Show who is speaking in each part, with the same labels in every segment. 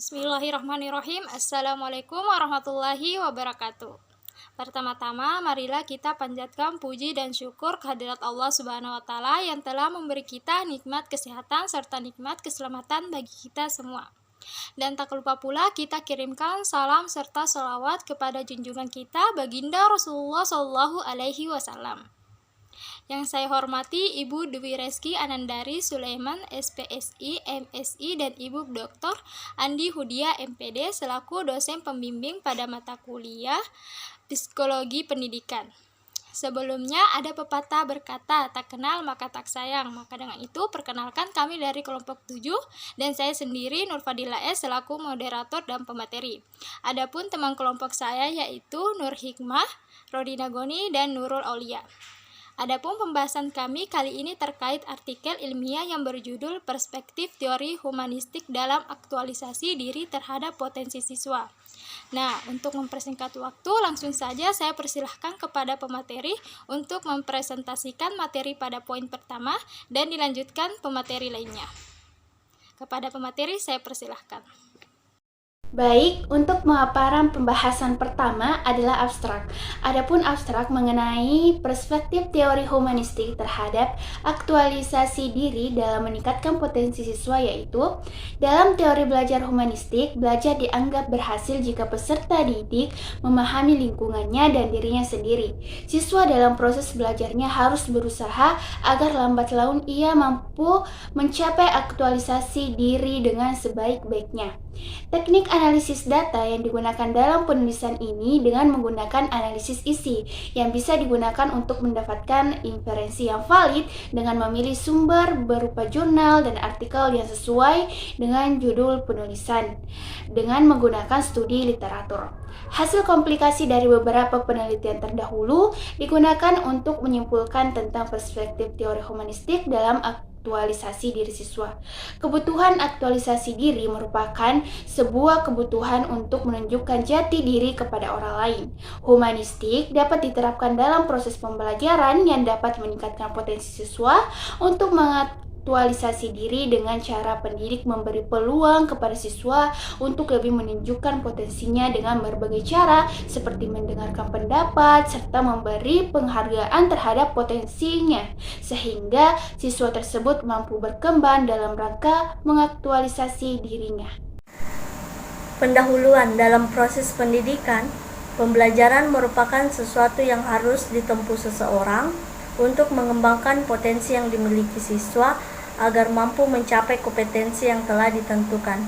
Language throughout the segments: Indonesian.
Speaker 1: Bismillahirrahmanirrahim. Assalamualaikum warahmatullahi wabarakatuh. Pertama-tama, marilah kita panjatkan puji dan syukur kehadirat Allah Subhanahu wa Ta'ala yang telah memberi kita nikmat kesehatan serta nikmat keselamatan bagi kita semua. Dan tak lupa pula kita kirimkan salam serta sholawat kepada junjungan kita Baginda Rasulullah Shallallahu Alaihi Wasallam. Yang saya hormati Ibu Dwi Reski Anandari Sulaiman, SPSI, MSI, dan Ibu Dr. Andi Hudia, MPD, selaku dosen pembimbing pada mata kuliah Psikologi Pendidikan. Sebelumnya ada pepatah berkata, tak kenal maka tak sayang. Maka dengan itu perkenalkan kami dari kelompok 7 dan saya sendiri Nurfadila S selaku moderator dan pemateri. Adapun teman kelompok saya yaitu Nur Hikmah, Rodina Goni, dan Nurul Aulia. Adapun pembahasan kami kali ini terkait artikel ilmiah yang berjudul Perspektif Teori Humanistik dalam Aktualisasi Diri Terhadap Potensi Siswa. Nah, untuk mempersingkat waktu, langsung saja saya persilahkan kepada pemateri untuk mempresentasikan materi pada poin pertama dan dilanjutkan pemateri lainnya. Kepada pemateri saya persilahkan.
Speaker 2: Baik, untuk pemaparan pembahasan pertama adalah abstrak. Adapun abstrak mengenai perspektif teori humanistik terhadap aktualisasi diri dalam meningkatkan potensi siswa, yaitu dalam teori belajar humanistik, belajar dianggap berhasil jika peserta didik memahami lingkungannya dan dirinya sendiri. Siswa dalam proses belajarnya harus berusaha agar lambat laun ia mampu mencapai aktualisasi diri dengan sebaik-baiknya. Teknik analisis data yang digunakan dalam penulisan ini dengan menggunakan analisis isi yang bisa digunakan untuk mendapatkan inferensi yang valid dengan memilih sumber berupa jurnal dan artikel yang sesuai dengan judul penulisan dengan menggunakan studi literatur. Hasil komplikasi dari beberapa penelitian terdahulu digunakan untuk menyimpulkan tentang perspektif teori humanistik dalam aktualisasi diri siswa. Kebutuhan aktualisasi diri merupakan sebuah kebutuhan untuk menunjukkan jati diri kepada orang lain. Humanistik dapat diterapkan dalam proses pembelajaran yang dapat meningkatkan potensi siswa untuk aktualisasi diri dengan cara pendidik memberi peluang kepada siswa untuk lebih menunjukkan potensinya dengan berbagai cara seperti mendengarkan pendapat serta memberi penghargaan terhadap potensinya sehingga siswa tersebut mampu berkembang dalam rangka mengaktualisasi dirinya.
Speaker 3: Pendahuluan dalam proses pendidikan, pembelajaran merupakan sesuatu yang harus ditempuh seseorang untuk mengembangkan potensi yang dimiliki siswa agar mampu mencapai kompetensi yang telah ditentukan.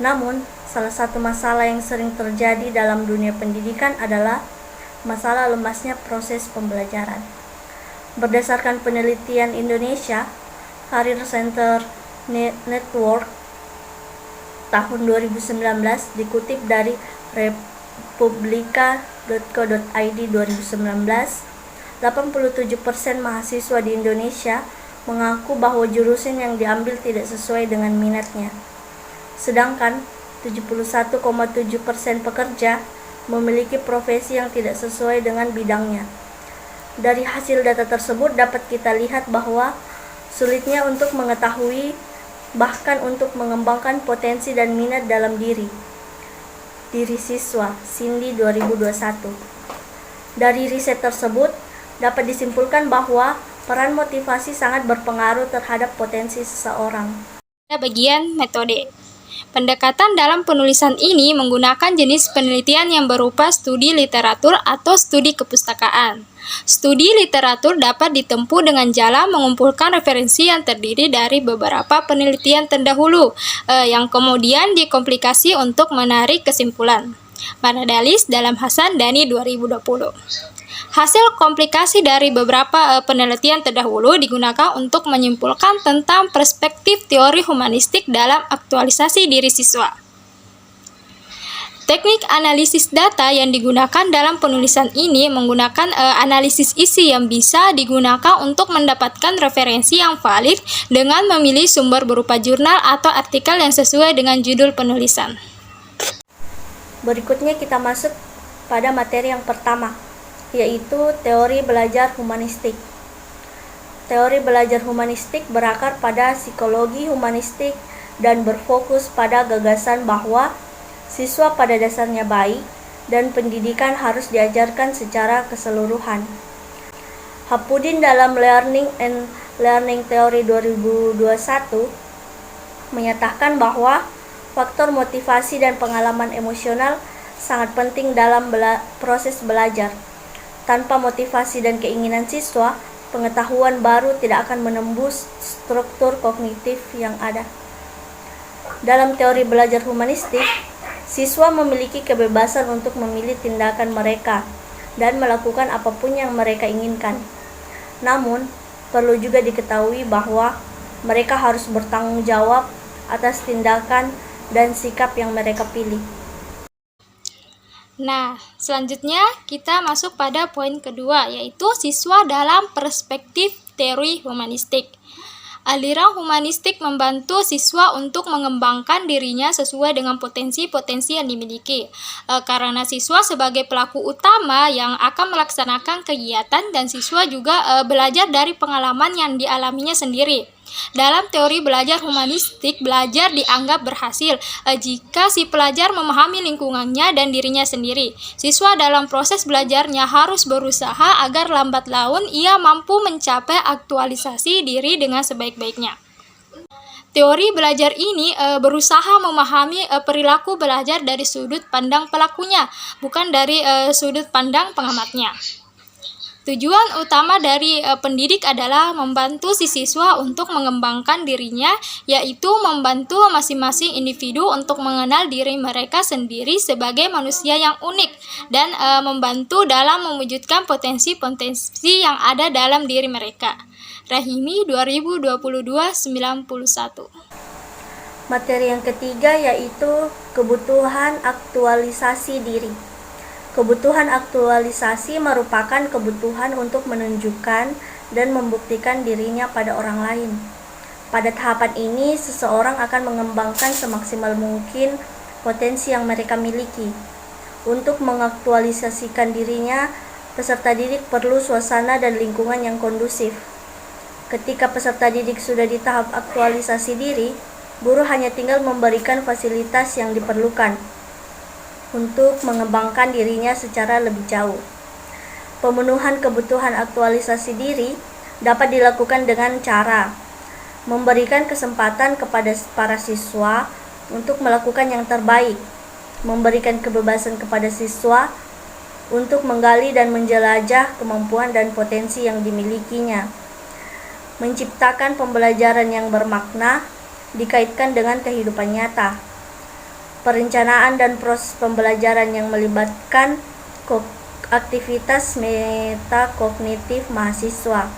Speaker 3: Namun, salah satu masalah yang sering terjadi dalam dunia pendidikan adalah masalah lemasnya proses pembelajaran. Berdasarkan penelitian Indonesia Career Center Network tahun 2019 dikutip dari republika.co.id 2019, 87% mahasiswa di Indonesia mengaku bahwa jurusan yang diambil tidak sesuai dengan minatnya. Sedangkan 71,7% pekerja memiliki profesi yang tidak sesuai dengan bidangnya. Dari hasil data tersebut dapat kita lihat bahwa sulitnya untuk mengetahui bahkan untuk mengembangkan potensi dan minat dalam diri siswa, Cindy 2021. Dari riset tersebut dapat disimpulkan bahwa peran motivasi sangat berpengaruh terhadap potensi seseorang.
Speaker 1: Bagian metode. Pendekatan dalam penulisan ini menggunakan jenis penelitian yang berupa studi literatur atau studi kepustakaan. Studi literatur dapat ditempuh dengan cara mengumpulkan referensi yang terdiri dari beberapa penelitian terdahulu yang kemudian dikomplikasi untuk menarik kesimpulan. Maradalis dalam Hasan Dhani 2020. Hasil komplikasi dari beberapa penelitian terdahulu digunakan untuk menyimpulkan tentang perspektif teori humanistik dalam aktualisasi diri siswa. Teknik analisis data yang digunakan dalam penulisan ini menggunakan analisis isi yang bisa digunakan untuk mendapatkan referensi yang valid dengan memilih sumber berupa jurnal atau artikel yang sesuai dengan judul penulisan.
Speaker 3: Berikutnya kita masuk pada materi yang pertama, yaitu teori belajar humanistik. Teori belajar humanistik berakar pada psikologi humanistik dan berfokus pada gagasan bahwa siswa pada dasarnya baik dan pendidikan harus diajarkan secara keseluruhan. Hapudin dalam Learning and Learning Theory 2021 menyatakan bahwa faktor motivasi dan pengalaman emosional sangat penting dalam proses belajar. Tanpa motivasi dan keinginan siswa, pengetahuan baru tidak akan menembus struktur kognitif yang ada. Dalam teori belajar humanistik, siswa memiliki kebebasan untuk memilih tindakan mereka dan melakukan apapun yang mereka inginkan. Namun, perlu juga diketahui bahwa mereka harus bertanggung jawab atas tindakan dan sikap yang mereka pilih.
Speaker 1: Nah, selanjutnya kita masuk pada poin kedua, yaitu siswa dalam perspektif teori humanistik. Aliran humanistik membantu siswa untuk mengembangkan dirinya sesuai dengan potensi-potensi yang dimiliki. Karena siswa sebagai pelaku utama yang akan melaksanakan kegiatan dan siswa juga belajar dari pengalaman yang dialaminya sendiri. Dalam teori belajar humanistik, belajar dianggap berhasil jika si pelajar memahami lingkungannya dan dirinya sendiri. Siswa dalam proses belajarnya harus berusaha agar lambat laun ia mampu mencapai aktualisasi diri dengan sebaik-baiknya. Teori belajar ini berusaha memahami perilaku belajar dari sudut pandang pelakunya, bukan dari sudut pandang pengamatnya. Tujuan utama dari pendidik adalah membantu si siswa untuk mengembangkan dirinya, yaitu membantu masing-masing individu untuk mengenal diri mereka sendiri sebagai manusia yang unik dan membantu dalam mewujudkan potensi-potensi yang ada dalam diri mereka. Rahimi 2022-91.
Speaker 3: Materi yang ketiga yaitu kebutuhan aktualisasi diri. Kebutuhan aktualisasi merupakan kebutuhan untuk menunjukkan dan membuktikan dirinya pada orang lain. Pada tahapan ini, seseorang akan mengembangkan semaksimal mungkin potensi yang mereka miliki. Untuk mengaktualisasikan dirinya, peserta didik perlu suasana dan lingkungan yang kondusif. Ketika peserta didik sudah di tahap aktualisasi diri, guru hanya tinggal memberikan fasilitas yang diperlukan untuk mengembangkan dirinya secara lebih jauh. Pemenuhan kebutuhan aktualisasi diri dapat dilakukan dengan cara memberikan kesempatan kepada para siswa untuk melakukan yang terbaik, memberikan kebebasan kepada siswa untuk menggali dan menjelajah kemampuan dan potensi yang dimilikinya, menciptakan pembelajaran yang bermakna dikaitkan dengan kehidupan nyata. Perencanaan dan proses pembelajaran yang melibatkan aktivitas metakognitif mahasiswa,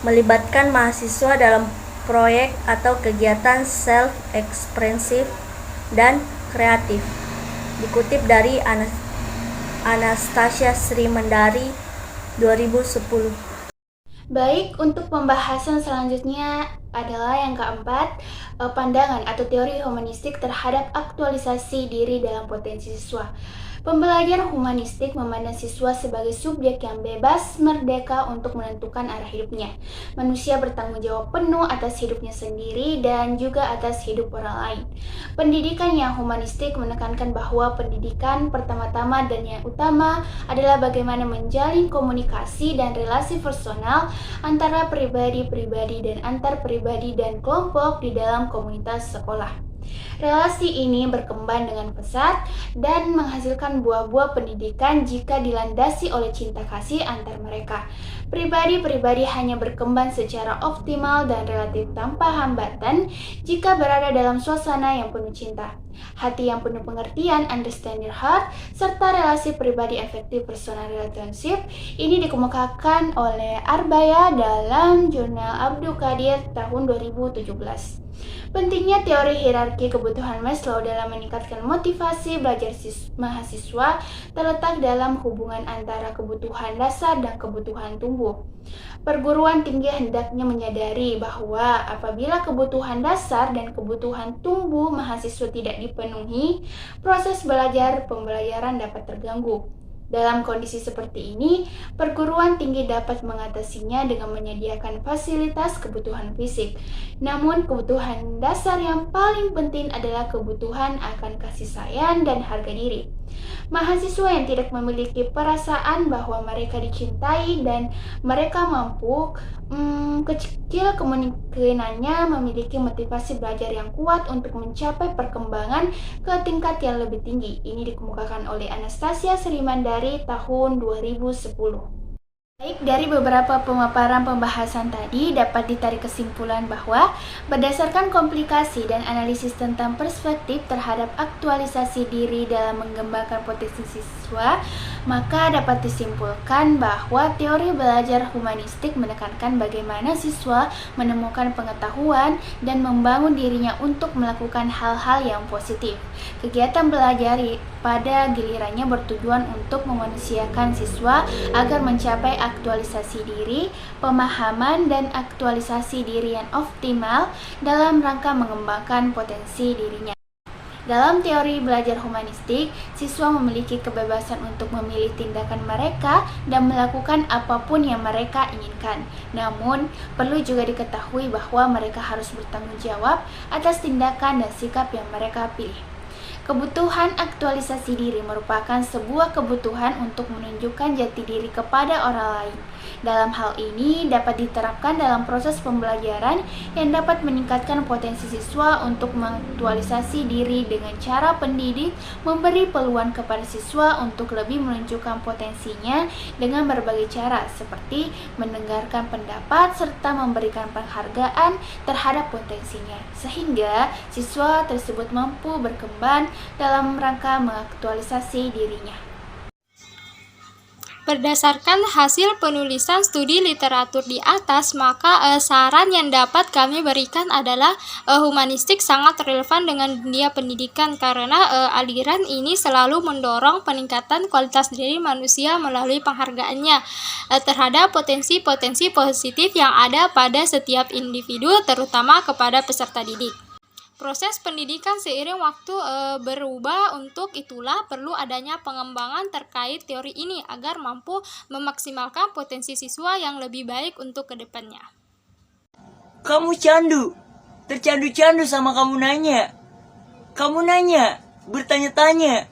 Speaker 3: melibatkan mahasiswa dalam proyek atau kegiatan self-ekspresif dan kreatif. Dikutip dari Anastasia Srimandari 2010.
Speaker 2: Baik, untuk pembahasan selanjutnya adalah yang keempat, pandangan atau teori humanistik terhadap aktualisasi diri dalam potensi siswa. Pembelajaran humanistik memandang siswa sebagai subjek yang bebas, merdeka untuk menentukan arah hidupnya. Manusia bertanggung jawab penuh atas hidupnya sendiri dan juga atas hidup orang lain. Pendidikan yang humanistik menekankan bahwa pendidikan pertama-tama dan yang utama adalah bagaimana menjalin komunikasi dan relasi personal antara pribadi-pribadi dan antar pribadi dan kelompok di dalam komunitas sekolah. Relasi ini berkembang dengan pesat dan menghasilkan buah-buah pendidikan jika dilandasi oleh cinta kasih antar mereka. Pribadi-pribadi hanya berkembang secara optimal dan relatif tanpa hambatan jika berada dalam suasana yang penuh cinta, hati yang penuh pengertian, understand your heart, serta relasi pribadi efektif personal relationship. Ini dikemukakan oleh Arbaya dalam jurnal Abdul Qadir tahun 2017. Pentingnya teori hierarki kebutuhan Maslow dalam meningkatkan motivasi belajar mahasiswa terletak dalam hubungan antara kebutuhan dasar dan kebutuhan tumbuh. Perguruan tinggi hendaknya menyadari bahwa apabila kebutuhan dasar dan kebutuhan tumbuh mahasiswa tidak dipenuhi, proses belajar pembelajaran dapat terganggu. Dalam kondisi seperti ini, perguruan tinggi dapat mengatasinya dengan menyediakan fasilitas kebutuhan fisik. Namun, kebutuhan dasar yang paling penting adalah kebutuhan akan kasih sayang dan harga diri. Mahasiswa yang tidak memiliki perasaan bahwa mereka dicintai dan mereka mampu, kecil kemungkinannya memiliki motivasi belajar yang kuat untuk mencapai perkembangan ke tingkat yang lebih tinggi. Ini dikemukakan oleh Anastasia Srimandari tahun 2010. Baik, dari beberapa pemaparan pembahasan tadi dapat ditarik kesimpulan bahwa berdasarkan komplikasi dan analisis tentang perspektif terhadap aktualisasi diri dalam mengembangkan potensi siswa, maka dapat disimpulkan bahwa teori belajar humanistik menekankan bagaimana siswa menemukan pengetahuan dan membangun dirinya untuk melakukan hal-hal yang positif. Kegiatan belajar pada gilirannya bertujuan untuk memanusiakan siswa agar mencapai aktualisasi diri, pemahaman, dan aktualisasi diri yang optimal dalam rangka mengembangkan potensi dirinya. Dalam teori belajar humanistik, siswa memiliki kebebasan untuk memilih tindakan mereka dan melakukan apapun yang mereka inginkan. Namun, perlu juga diketahui bahwa mereka harus bertanggung jawab atas tindakan dan sikap yang mereka pilih. Kebutuhan aktualisasi diri merupakan sebuah kebutuhan untuk menunjukkan jati diri kepada orang lain. Dalam hal ini dapat diterapkan dalam proses pembelajaran yang dapat meningkatkan potensi siswa untuk mengaktualisasi diri dengan cara pendidik memberi peluang kepada siswa untuk lebih menunjukkan potensinya dengan berbagai cara seperti mendengarkan pendapat serta memberikan penghargaan terhadap potensinya sehingga siswa tersebut mampu berkembang dalam rangka mengaktualisasi dirinya.
Speaker 1: Berdasarkan hasil penulisan studi literatur di atas, maka saran yang dapat kami berikan adalah humanistik sangat relevan dengan dunia pendidikan karena aliran ini selalu mendorong peningkatan kualitas diri manusia melalui penghargaannya terhadap potensi-potensi positif yang ada pada setiap individu, terutama kepada peserta didik. Proses pendidikan seiring waktu berubah, untuk itulah perlu adanya pengembangan terkait teori ini agar mampu memaksimalkan potensi siswa yang lebih baik untuk kedepannya.
Speaker 4: Kamu tercandu-candu sama kamu nanya, bertanya-tanya.